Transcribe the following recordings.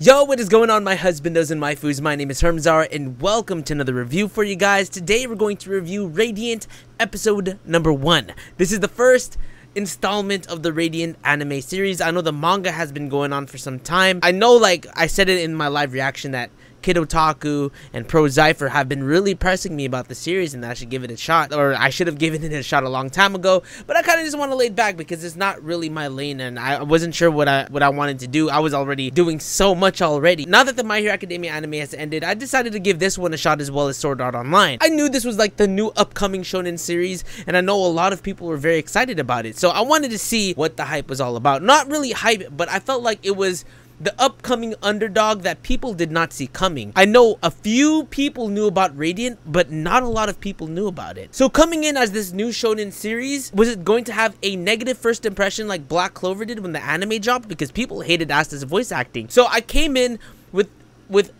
Yo, what is going on, my husbandos and waifus? My name is HERMSAUR and welcome to another review for you guys. Today we're going to review Radiant episode number 1. This is the first installment of the Radiant anime series. I know the manga has been going on for some time. I know, like I said it in my live reaction, that Kid Otaku and Pro Zypher have been really pressing me about the series and that I should give it a shot, or I should have given it a shot a long time ago, but I kind of just want to lay it back because it's not really my lane and I wasn't sure what I wanted to do. I was already doing so much already. Now that the My Hero Academia anime has ended, I decided to give this one a shot as well as Sword Art Online. I knew this was like the new upcoming shonen series and I know a lot of people were very excited about it, so I wanted to see what the hype was all about. Not really hype, but I felt like it was the upcoming underdog that people did not see coming. I know a few people knew about Radiant, but not a lot of people knew about it. So coming in as this new shonen series, was it going to have a negative first impression like Black Clover did when the anime dropped? Because people hated Asta's voice acting. So I came in with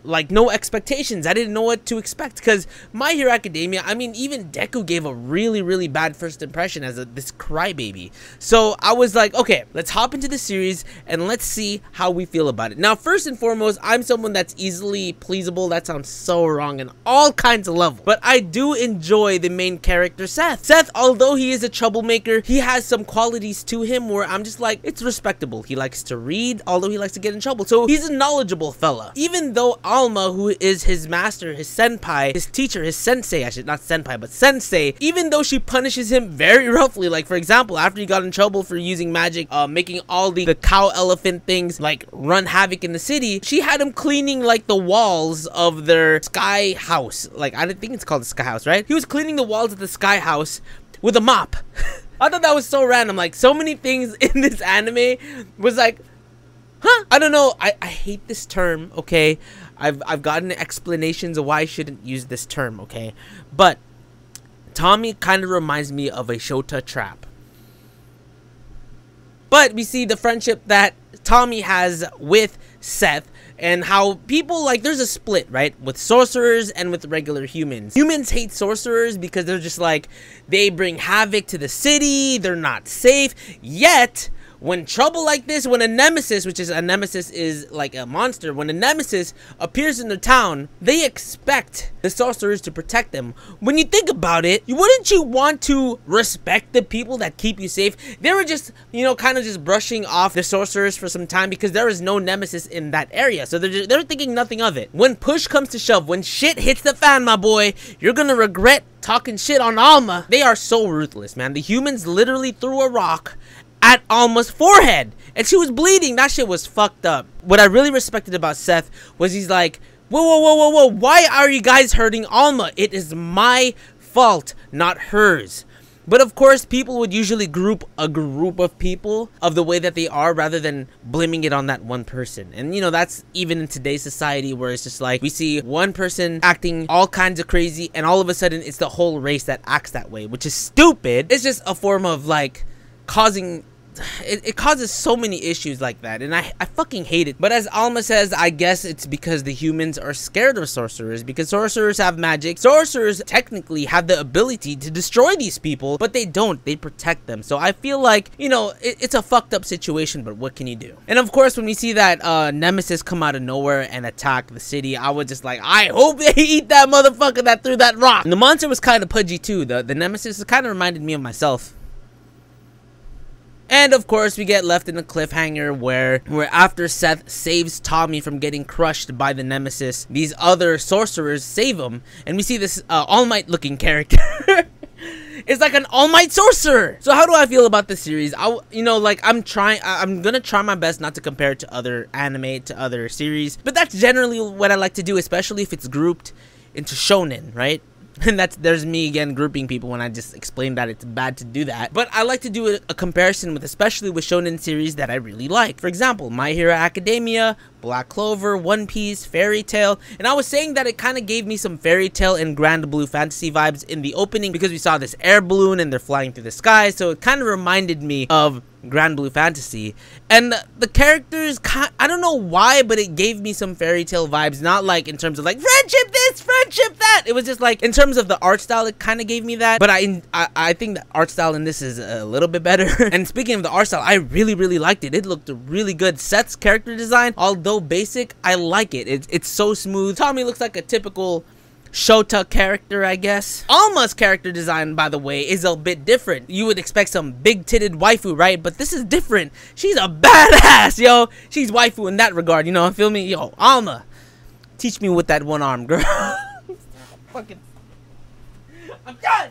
like no expectations. I didn't know what to expect because My Hero Academia, I mean, even Deku gave a really bad first impression as this crybaby. So I was like, okay, let's hop into the series and let's see how we feel about it. Now, first and foremost, I'm someone that's easily pleasable. That sounds so wrong in all kinds of levels, but I do enjoy the main character, Seth. Seth, although he is a troublemaker, he has some qualities to him where I'm just like, it's respectable. He likes to read, although he likes to get in trouble. So he's a knowledgeable fella. Even though Alma, who is his master, his senpai, his teacher, his sensei, actually not senpai but sensei, even though she punishes him very roughly, like for example after he got in trouble for using magic, making all the cow elephant things like run havoc in the city, she had him cleaning like the walls of their sky house. Like, I don't think it's called the sky house, right? He was cleaning the walls of the sky house with a mop. I thought that was so random. Like, so many things in this anime was like, huh? I don't know. I hate this term, okay? I've gotten explanations of why I shouldn't use this term, okay? But Tommy kind of reminds me of a Shota trap. But we see the friendship that Tommy has with Seth and how people, like, there's a split, right? With sorcerers and with regular humans. Humans hate sorcerers because they're just like, they bring havoc to the city, they're not safe, yet when trouble like this, when a nemesis, which is a nemesis is like a monster, when a nemesis appears in the town, they expect the sorcerers to protect them. When you think about it, wouldn't you want to respect the people that keep you safe? They were just, you know, kind of just brushing off the sorcerers for some time because there is no nemesis in that area. So they're thinking nothing of it. When push comes to shove, when shit hits the fan, my boy, you're gonna regret talking shit on Alma. They are so ruthless, man. The humans literally threw a rock at Alma's forehead and she was bleeding. That shit was fucked up. What I really respected about Seth was he's like, whoa, why are you guys hurting Alma? It is my fault, not hers. But of course, people would usually group a group of people of the way that they are rather than blaming it on that one person. And you know, that's even in today's society where it's just like we see one person acting all kinds of crazy and all of a sudden it's the whole race that acts that way, which is stupid. It's just a form of like causing, it causes so many issues like that, and I fucking hate it. But as Alma says, I guess it's because the humans are scared of sorcerers because sorcerers have magic. Sorcerers technically have the ability to destroy these people, but they don't. They protect them. So I feel like, you know, it's a fucked up situation, but what can you do? And of course, when we see that nemesis come out of nowhere and attack the city, I was just like, I hope they eat that motherfucker that threw that rock. And the monster was kind of pudgy too. The nemesis kind of reminded me of myself. And of course, we get left in a cliffhanger where after Seth saves Tommy from getting crushed by the nemesis, these other sorcerers save him, and we see this All Might looking character. It's like an All Might sorcerer. So how do I feel about this series? You know, like I'm gonna try my best not to compare it to other anime, to other series, but that's generally what I like to do, especially if it's grouped into shonen, right? And there's me again grouping people when I just explained that it's bad to do that. But I like to do a comparison with, especially with shonen series that I really like. For example, My Hero Academia, Black Clover, One Piece, Fairy Tail. And I was saying that it kind of gave me some Fairy Tail and Grand Blue Fantasy vibes in the opening because we saw this air balloon and they're flying through the sky. So it kind of reminded me of Grand Blue Fantasy, and the characters, I don't know why, but it gave me some fairy tale vibes. Not like in terms of like friendship this, friendship that. It was just like in terms of the art style, it kind of gave me that. But I think the art style in this is a little bit better. And speaking of the art style, I really liked it. It looked really good. Seth's character design, although basic, I like it. It's so smooth. Tommy looks like a typical Shota character, I guess. Alma's character design, by the way, is a bit different. You would expect some big-titted waifu, right? But this is different. She's a badass, yo. She's waifu in that regard, you know, feel me? Yo, Alma, teach me with that one arm, girl. Fucking, I'm done.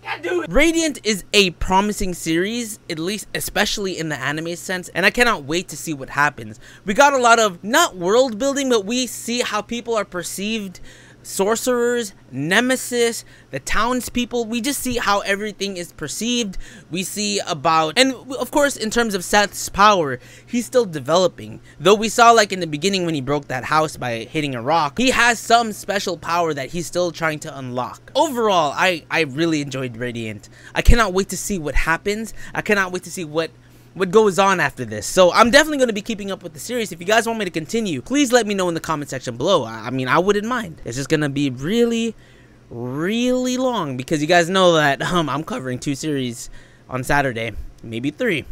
Can't do it. Radiant is a promising series, at least especially in the anime sense, and I cannot wait to see what happens. We got a lot of, not world building, but we see how people are perceived. Sorcerers, nemesis, the townspeople, we just see how everything is perceived. We see about, and of course in terms of Seth's power, he's still developing. Though we saw like in the beginning when he broke that house by hitting a rock, he has some special power that he's still trying to unlock. Overall, I really enjoyed Radiant. I cannot wait to see what happens. I cannot wait to see what goes on after this. So I'm definitely going to be keeping up with the series. If you guys want me to continue, please let me know in the comment section below. I mean, I wouldn't mind. It's just going to be really long because you guys know that I'm covering 2 series on Saturday, maybe 3.